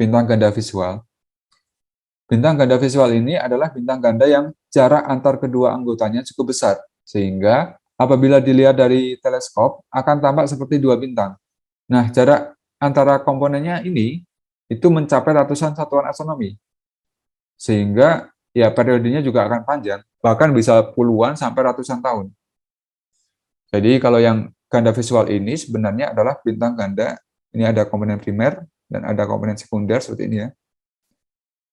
bintang ganda visual. Bintang ganda visual ini adalah bintang ganda yang jarak antar kedua anggotanya cukup besar, sehingga apabila dilihat dari teleskop akan tampak seperti dua bintang. Nah, jarak antara komponennya ini itu mencapai ratusan satuan astronomi, sehingga ya periodenya juga akan panjang, bahkan bisa puluhan sampai ratusan tahun. Jadi kalau yang ganda visual ini sebenarnya adalah bintang ganda, ini ada komponen primer dan ada komponen sekunder seperti ini ya.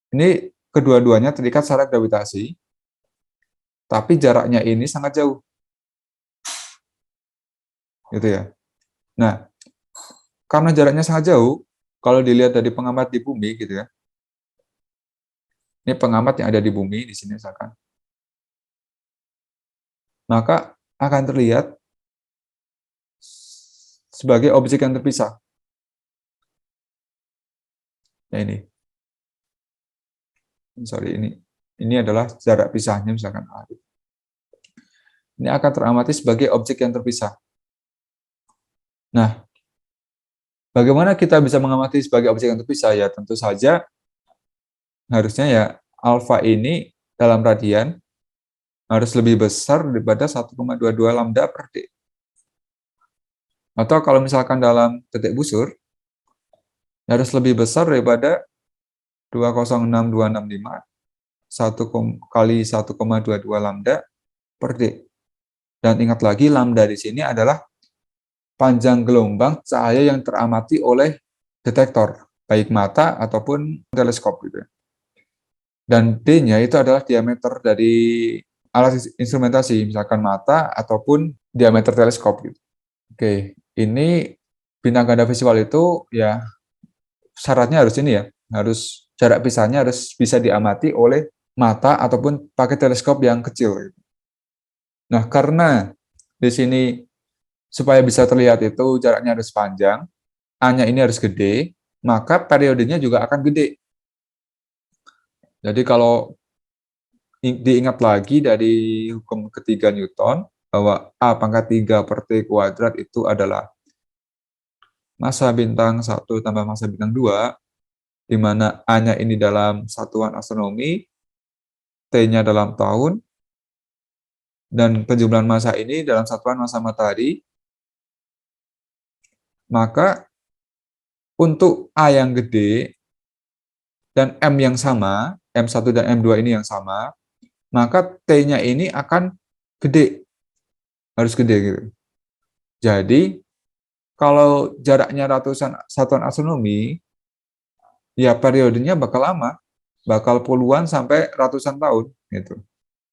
Ini kedua-duanya terikat secara gravitasi, tapi jaraknya ini sangat jauh, gitu ya. Nah, karena jaraknya sangat jauh, kalau dilihat dari pengamat di bumi, gitu ya. Ini pengamat yang ada di bumi di sini misalkan, maka akan terlihat sebagai objek yang terpisah. Nah ini adalah jarak pisahnya misalkan A. Ini akan teramati sebagai objek yang terpisah. Nah, bagaimana kita bisa mengamati sebagai objek yang terpisah? Ya tentu saja harusnya ya alfa ini dalam radian harus lebih besar daripada 1,22 lambda per D. Atau kalau misalkan dalam detik busur, harus lebih besar daripada 206.265 kali 1,22 lambda per D. Dan ingat lagi, lambda di sini adalah panjang gelombang cahaya yang teramati oleh detektor, baik mata ataupun teleskop gitu. Dan D-nya itu adalah diameter dari alat instrumentasi, misalkan mata ataupun diameter teleskop gitu. Oke, ini bintang ganda visual itu ya syaratnya harus ini ya, harus jarak pisahnya harus bisa diamati oleh mata ataupun pakai teleskop yang kecil gitu. Nah, karena di sini supaya bisa terlihat itu jaraknya harus panjang, A-nya ini harus gede, maka periodenya juga akan gede. Jadi kalau diingat lagi dari hukum ketiga Newton, bahwa A pangkat 3 per T kuadrat itu adalah massa bintang 1 tambah massa bintang 2, di mana A-nya ini dalam satuan astronomi, T-nya dalam tahun, dan penjumlahan massa ini dalam satuan massa matahari, maka untuk A yang gede dan M yang sama, M1 dan M2 ini yang sama, maka T-nya ini akan gede, harus gede gitu. Jadi, kalau jaraknya ratusan satuan astronomi, ya periodenya bakal lama, bakal puluhan sampai ratusan tahun gitu.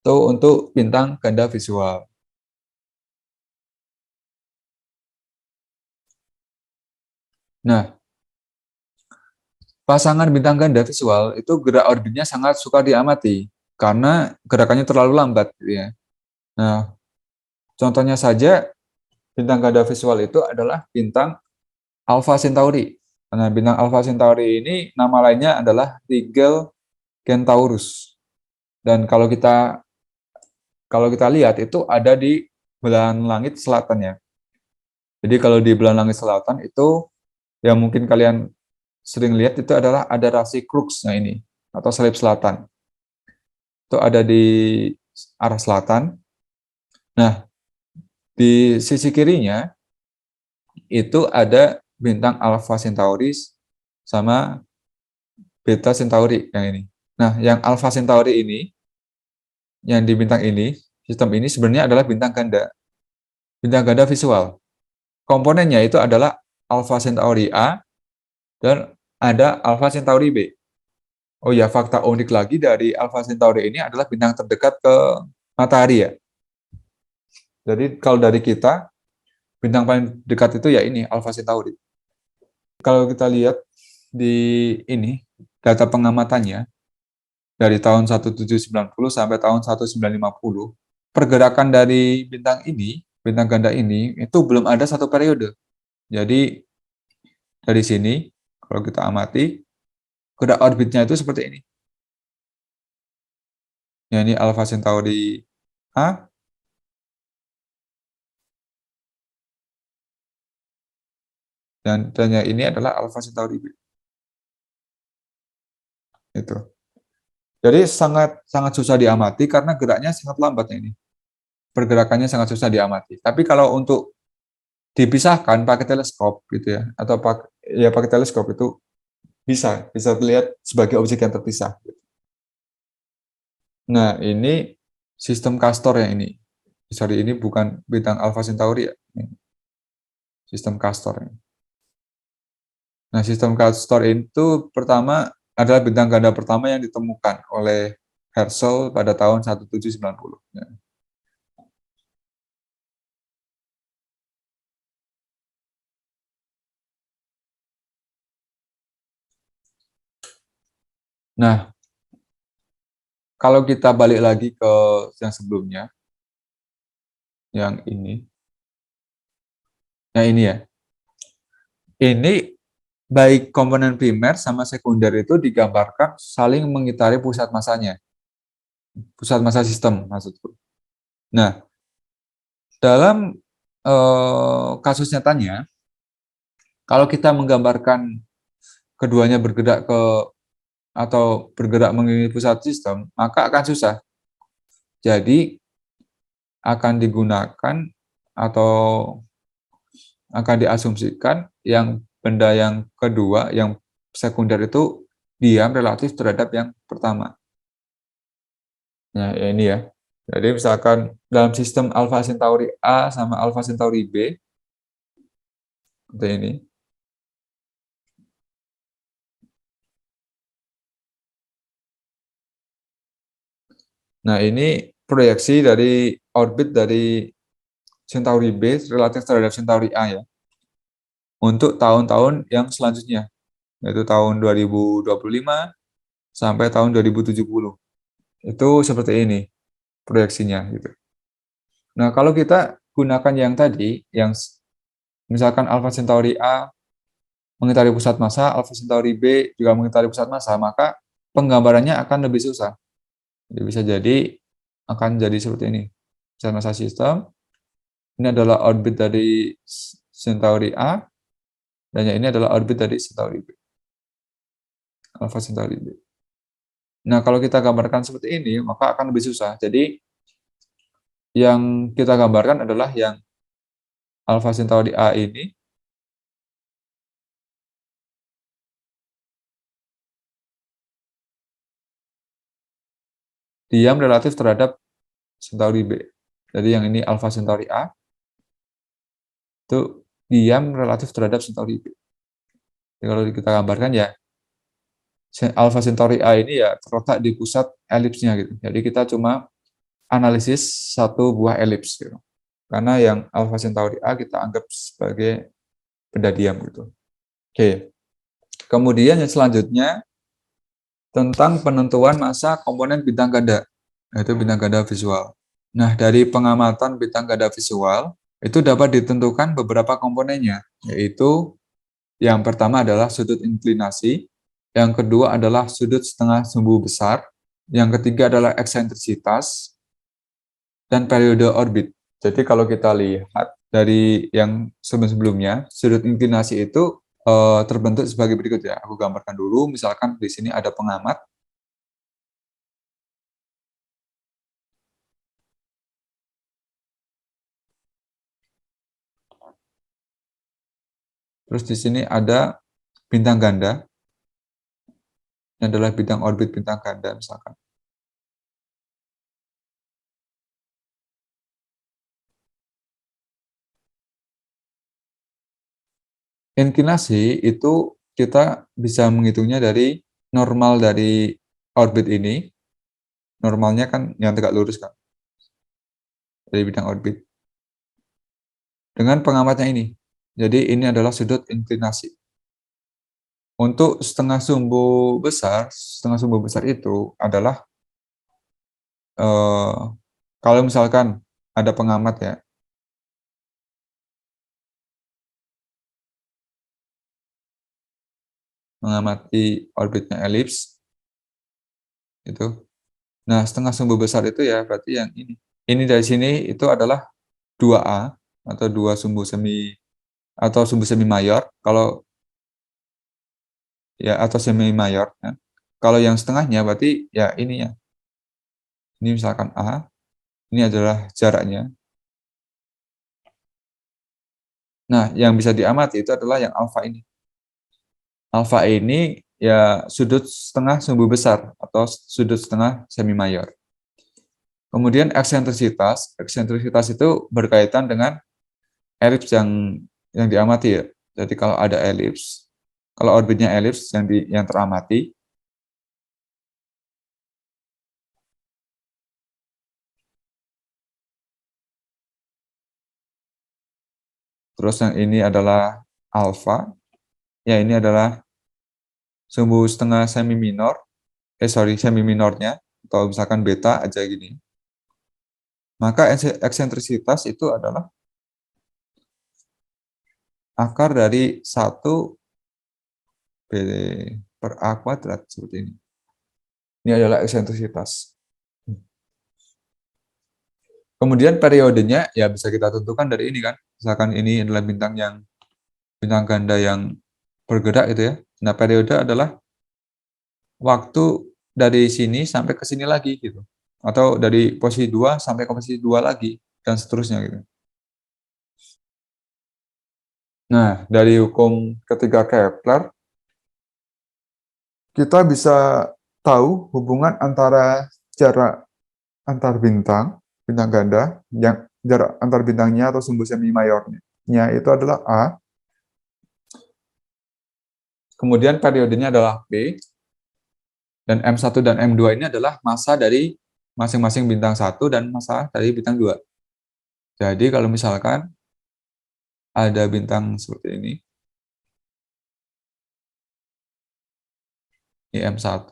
Itu untuk bintang ganda visual. Nah, pasangan bintang ganda visual itu gerak orbitnya sangat suka diamati karena gerakannya terlalu lambat gitu ya. Nah, contohnya saja bintang ganda visual itu adalah bintang Alpha Centauri. Nah, bintang Alpha Centauri ini nama lainnya adalah Rigel Centaurus. Dan kalau kita lihat itu ada di belahan langit selatan ya. Jadi kalau di belahan langit selatan itu yang mungkin kalian sering lihat itu adalah ada rasi Crux nah ini atau salib selatan. Itu ada di arah selatan. Nah, di sisi kirinya itu ada bintang Alpha Centauri sama Beta Centauri yang ini. Nah, yang Alpha Centauri ini, yang di bintang ini, sistem ini sebenarnya adalah bintang ganda visual. Komponennya itu adalah Alpha Centauri A dan ada Alpha Centauri B. Oh ya, fakta unik lagi dari Alpha Centauri ini adalah bintang terdekat ke matahari ya. Jadi kalau dari kita, bintang paling dekat itu ya ini, Alpha Centauri. Kalau kita lihat di ini, data pengamatannya, dari tahun 1790 sampai tahun 1950, pergerakan dari bintang ini, bintang ganda ini, itu belum ada satu periode. Jadi dari sini, kalau kita amati, gerak orbitnya itu seperti ini. Ya, ini Alpha Centauri A, dan yang ini adalah Alpha Centauri B. Itu. Jadi sangat sangat susah diamati karena geraknya sangat lambat ini. Pergerakannya sangat susah diamati. Tapi kalau untuk dipisahkan pakai teleskop gitu ya, atau pakai teleskop itu bisa bisa dilihat sebagai objek yang terpisah. Nah, ini sistem Castor yang ini. Sorry, ini bukan bintang Alpha Centauri ya. Sistem Castor. Nah, sistem Castor itu pertama adalah bintang ganda pertama yang ditemukan oleh Herschel pada tahun 1790. Nah, kalau kita balik lagi ke yang sebelumnya, yang ini, nah ini ya, ini baik komponen primer sama sekunder itu digambarkan saling mengitari pusat masanya, pusat massa sistem maksudku. Nah, dalam kasus nyatanya, kalau kita menggambarkan keduanya bergerak ke atau bergerak mengelilingi pusat sistem, maka akan susah. Jadi akan digunakan atau akan diasumsikan yang benda yang kedua, yang sekunder itu diam relatif terhadap yang pertama. Nah, ya ini ya. Jadi misalkan dalam sistem Alpha Centauri A sama Alpha Centauri B, seperti ini. Nah, ini proyeksi dari orbit dari Centauri B relatif terhadap Centauri A ya, untuk tahun-tahun yang selanjutnya, yaitu tahun 2025 sampai tahun 2070. Itu seperti ini proyeksinya gitu. Nah, kalau kita gunakan yang tadi, yang misalkan Alpha Centauri A mengitari pusat massa, Alpha Centauri B juga mengitari pusat massa, maka penggambarannya akan lebih susah. Jadi bisa jadi akan jadi seperti ini. Pusat massa sistem, ini adalah orbit dari Centauri A, dan yang ini adalah orbit dari Centauri B, Alpha Centauri B. Nah, kalau kita gambarkan seperti ini, maka akan lebih susah. Jadi, yang kita gambarkan adalah yang Alpha Centauri A ini diam relatif terhadap Centauri B. Jadi yang ini Alpha Centauri A itu diam relatif terhadap Centauri B. Jadi kalau kita gambarkan ya Alpha Centauri A ini ya terletak di pusat elipsnya gitu. Jadi kita cuma analisis satu buah elips gitu. Karena yang Alpha Centauri A kita anggap sebagai benda diam gitu. Oke. Kemudian yang selanjutnya tentang penentuan massa komponen bintang ganda, yaitu bintang ganda visual. Nah, dari pengamatan bintang ganda visual, itu dapat ditentukan beberapa komponennya, yaitu yang pertama adalah sudut inklinasi, yang kedua adalah sudut setengah sumbu besar, yang ketiga adalah eksentrisitas, dan periode orbit. Jadi kalau kita lihat dari yang sebelum-sebelumnya, sudut inklinasi itu terbentuk sebagai berikut ya. Aku gambarkan dulu, misalkan di sini ada pengamat. Terus di sini ada bintang ganda, yang adalah bidang orbit bintang ganda misalkan. Inklinasi itu kita bisa menghitungnya dari normal dari orbit ini. Normalnya kan yang tegak lurus kan, dari bidang orbit. Dengan pengamatnya ini. Jadi ini adalah sudut inklinasi. Untuk setengah sumbu besar itu adalah kalau misalkan ada pengamat ya, mengamati orbitnya elips itu. Nah, setengah sumbu besar itu ya berarti yang ini. Ini dari sini itu adalah 2A atau dua sumbu semi atau sumbu semi mayor kalau ya atau semi mayor ya. Kalau yang setengahnya berarti ya ini ya. Ini misalkan A, ini adalah jaraknya. Nah, yang bisa diamati itu adalah yang alfa ini. Alfa ini ya sudut setengah sumbu besar atau sudut setengah semi mayor. Kemudian eksentrisitas itu berkaitan dengan elips yang diamati ya. Jadi kalau ada elips, kalau orbitnya elips yang teramati, terus yang ini adalah alfa, ya ini adalah sumbu setengah semi minornya, atau misalkan beta aja gini. Maka eksentrisitas itu adalah akar dari 1 B per A kuadrat seperti ini. Ini adalah eksentrisitas. Kemudian periodenya ya bisa kita tentukan dari ini kan. Misalkan ini adalah bintang ganda yang bergerak gitu ya. Nah, periode adalah waktu dari sini sampai ke sini lagi gitu. Atau dari posisi 2 sampai ke posisi 2 lagi dan seterusnya gitu. Nah, dari hukum ketiga Kepler kita bisa tahu hubungan antara jarak antar bintang ganda, yang jarak antar bintangnya atau sumbu semi mayornya itu adalah A, kemudian periodenya adalah P, dan M1 dan M2 ini adalah massa dari masing-masing bintang 1 dan massa dari bintang 2. Jadi kalau misalkan ada bintang seperti ini M1,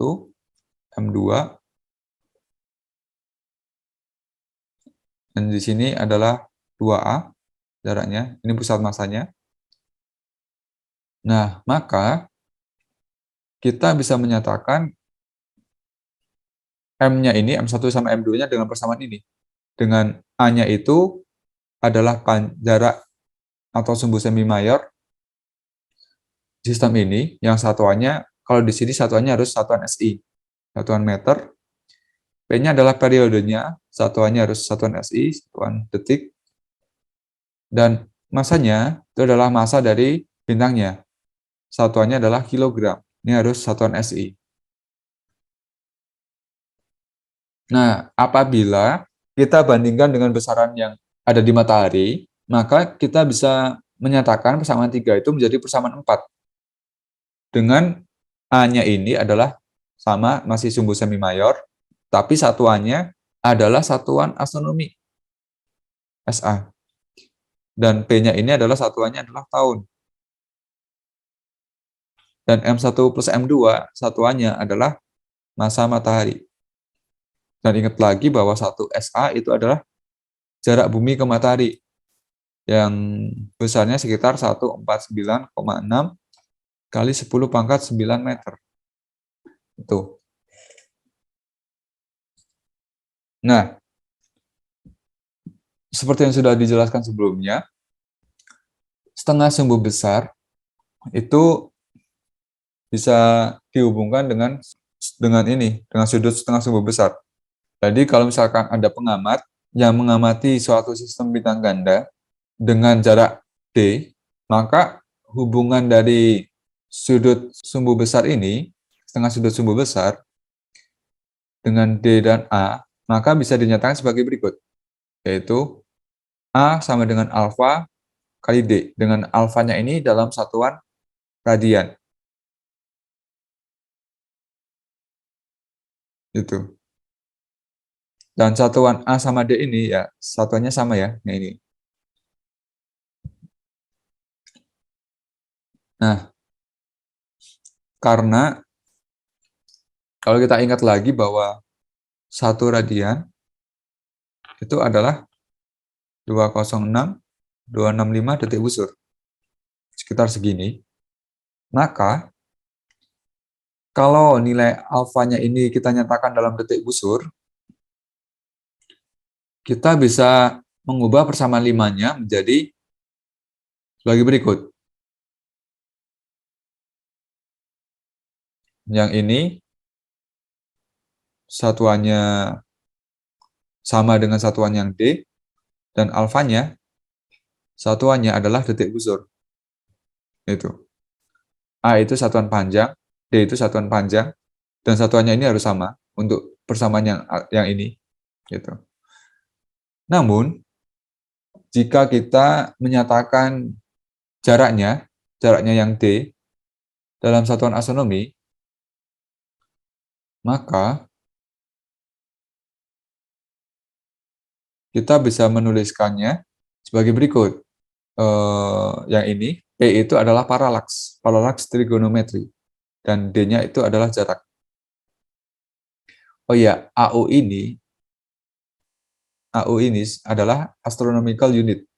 M2, dan di sini adalah 2A jaraknya, ini pusat massanya. Nah, maka kita bisa menyatakan M-nya ini, M1 sama M2-nya dengan persamaan ini. Dengan A-nya itu adalah jarak atau sumbu semi mayor sistem ini, yang satuannya, kalau di sini satuannya harus satuan SI, satuan meter. P-nya adalah periodenya, satuannya harus satuan SI, satuan detik. Dan masanya itu adalah massa dari bintangnya. Satuannya adalah kilogram. Ini harus satuan SI. Nah, apabila kita bandingkan dengan besaran yang ada di matahari, maka kita bisa menyatakan persamaan 3 itu menjadi persamaan 4. Dengan A-nya ini adalah sama, masih sumbu semi mayor, tapi satuannya adalah satuan astronomi, SA. Dan P-nya ini adalah satuannya adalah tahun. Dan M1 plus M2 satuannya adalah massa matahari. Dan ingat lagi bahwa 1 SA itu adalah jarak bumi ke matahari, yang besarnya sekitar 149,6 kali 10 pangkat 9 meter. Itu. Nah, seperti yang sudah dijelaskan sebelumnya, setengah sumbu besar itu bisa dihubungkan dengan sudut setengah sumbu besar. Jadi kalau misalkan ada pengamat yang mengamati suatu sistem bintang ganda dengan jarak D, maka hubungan dari sudut sumbu besar ini, setengah sudut sumbu besar, dengan D dan A, maka bisa dinyatakan sebagai berikut, yaitu A sama dengan alfa kali D, dengan alfanya ini dalam satuan radian. Itu. Dan satuan A sama D ini ya satuannya sama ya. Nah ini. Nah, karena kalau kita ingat lagi bahwa 1 radian itu adalah 206,265 detik busur. Sekitar segini. Maka kalau nilai alfanya ini kita nyatakan dalam detik busur, kita bisa mengubah persamaan limanya menjadi sebagai berikut. Yang ini satuannya sama dengan satuan yang D, dan alfanya satuannya adalah detik busur. Itu. A itu satuan panjang, D itu satuan panjang, dan satuannya ini harus sama untuk persamaan yang ini. Gitu. Namun, jika kita menyatakan jaraknya yang D dalam satuan astronomi, maka kita bisa menuliskannya sebagai berikut. Yang ini, P itu adalah paralaks trigonometri, dan D-nya itu adalah jarak. Oh ya, AU ini adalah astronomical unit.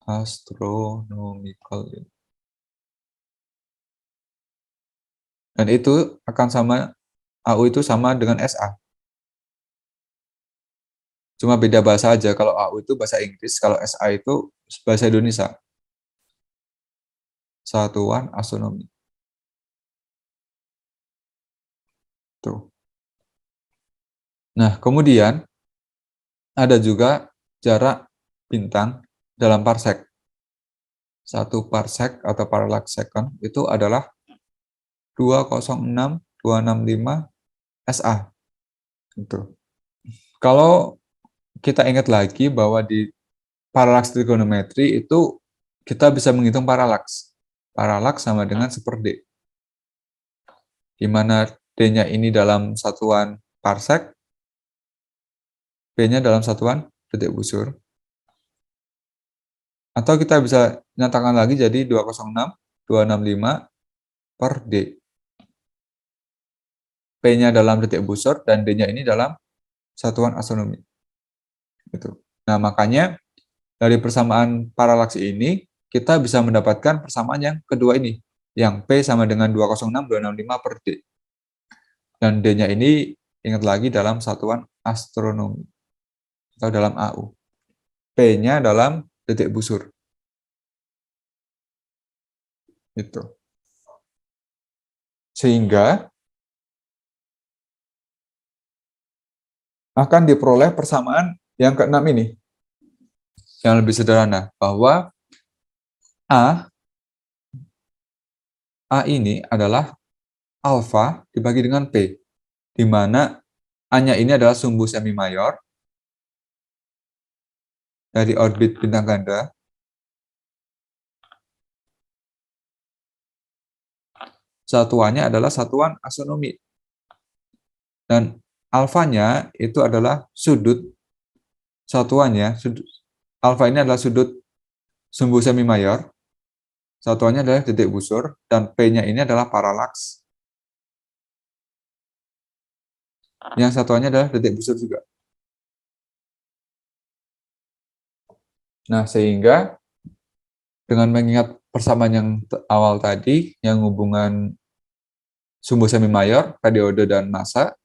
Astronomical unit. Dan itu akan sama, AU itu sama dengan SA. Cuma beda bahasa aja. Kalau AU itu bahasa Inggris, kalau SA itu bahasa Indonesia. Satuan astronomi. Tuh. Nah, kemudian ada juga jarak bintang dalam parsec. 1 parsec atau parallax second itu adalah 206.265 SA. Gitu. Kalau kita ingat lagi bahwa di parallax trigonometri itu kita bisa menghitung parallaks. Parallaks sama dengan 1/D. Di mana D-nya ini dalam satuan parsec, P-nya dalam satuan detik busur. Atau kita bisa nyatakan lagi jadi 206.265 per D. P-nya dalam detik busur dan D-nya ini dalam satuan astronomi. Gitu. Nah, makanya dari persamaan paralaks ini, kita bisa mendapatkan persamaan yang kedua ini, yang P sama dengan 206.265 per D. Dan D-nya ini, ingat lagi, dalam satuan astronomi, atau dalam AU. P-nya dalam detik busur. Gitu. Sehingga akan diperoleh persamaan yang keenam ini, yang lebih sederhana, bahwa A ini adalah alfa dibagi dengan P, di mana A-nya ini adalah sumbu semi mayor dari orbit bintang ganda. Satuannya adalah satuan astronomi. Dan alfanya itu adalah sudut satuannya. Alfa ini adalah sudut sumbu semi mayor. Satuannya adalah detik busur, dan P-nya ini adalah paralaks. Yang satuannya adalah detik busur juga. Nah, sehingga dengan mengingat persamaan yang awal tadi, yang hubungan sumbu semi mayor, periode, dan massa,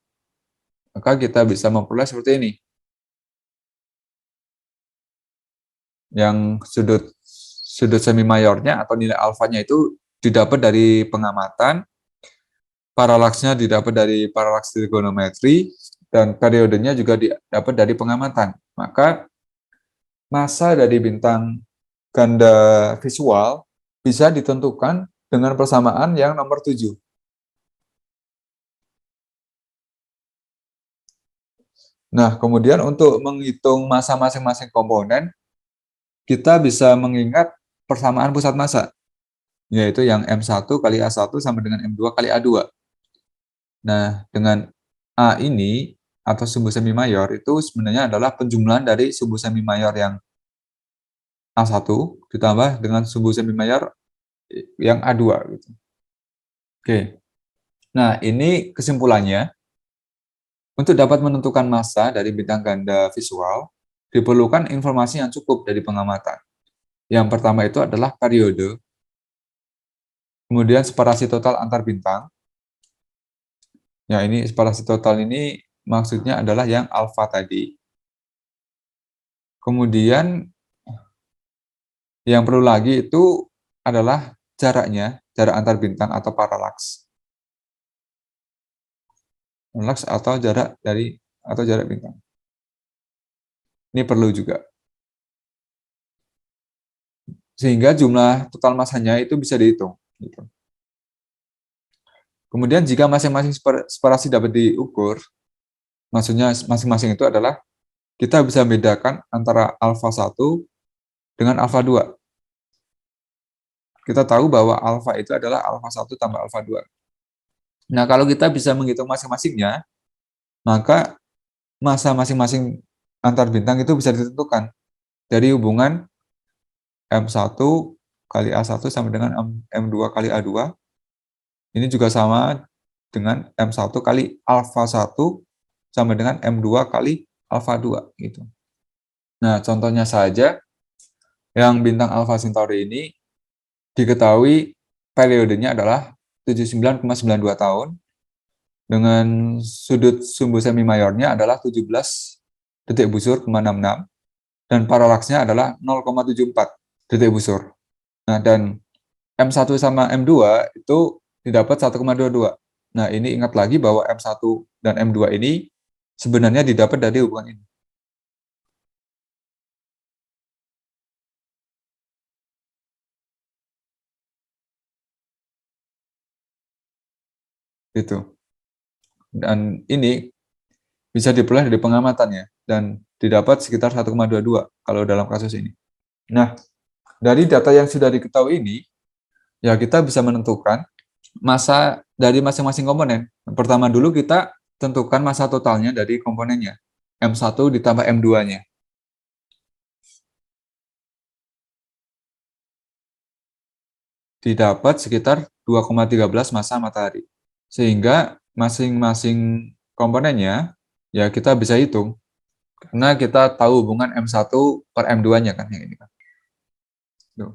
maka kita bisa memperoleh seperti ini. Yang sudut semi mayornya atau nilai alfanya itu didapat dari pengamatan, paralaksnya didapat dari paralaks trigonometri, dan periodenya juga didapat dari pengamatan. Maka massa dari bintang ganda visual bisa ditentukan dengan persamaan yang nomor 7. Nah, kemudian untuk menghitung massa masing-masing komponen, kita bisa mengingat persamaan pusat massa, yaitu yang M1 kali A1 sama dengan M2 kali A2. Nah, dengan A ini, atau sumbu semi mayor, itu sebenarnya adalah penjumlahan dari sumbu semi mayor yang A1 ditambah dengan sumbu semi mayor yang A2. Gitu. Oke. Nah, ini kesimpulannya. Untuk dapat menentukan massa dari bintang ganda visual, diperlukan informasi yang cukup dari pengamatan. Yang pertama itu adalah periode, kemudian separasi total antar bintang. Ya, ini separasi total ini maksudnya adalah yang alfa tadi. Kemudian yang perlu lagi itu adalah jaraknya, jarak antar bintang atau paralaks. Paralaks atau jarak bintang. Ini perlu juga. Sehingga jumlah total masanya itu bisa dihitung. Gitu. Kemudian jika masing-masing separasi dapat diukur, maksudnya masing-masing itu adalah kita bisa membedakan antara alfa 1 dengan alfa 2. Kita tahu bahwa alfa itu adalah alfa 1 tambah alfa 2. Nah, kalau kita bisa menghitung masing-masingnya, maka masa masing-masing antar bintang itu bisa ditentukan dari hubungan M1 kali A1 sama dengan M2 kali A2. Ini juga sama dengan M1 kali alfa 1 sama dengan M2 kali alfa 2 gitu. Nah, contohnya saja yang bintang Alpha Centauri ini diketahui periodenya adalah 79,92 tahun dengan sudut sumbu semi mayornya adalah 17 detik busur, 66 dan paralaksnya adalah 0,74 detik busur. Nah, dan M1 sama M2 itu didapat 1,22. Nah, ini ingat lagi bahwa M1 dan M2 ini sebenarnya didapat dari hubungan ini. Gitu. Dan ini bisa diperoleh dari pengamatannya dan didapat sekitar 1,22 kalau dalam kasus ini. Nah, dari data yang sudah diketahui ini, ya kita bisa menentukan masa dari masing-masing komponen. Pertama dulu kita tentukan masa totalnya dari komponennya. M1 ditambah M2-nya. Didapat sekitar 2,13 massa matahari. Sehingga masing-masing komponennya ya kita bisa hitung. Karena kita tahu hubungan M1 per M2-nya kan yang ini kan. Tuh.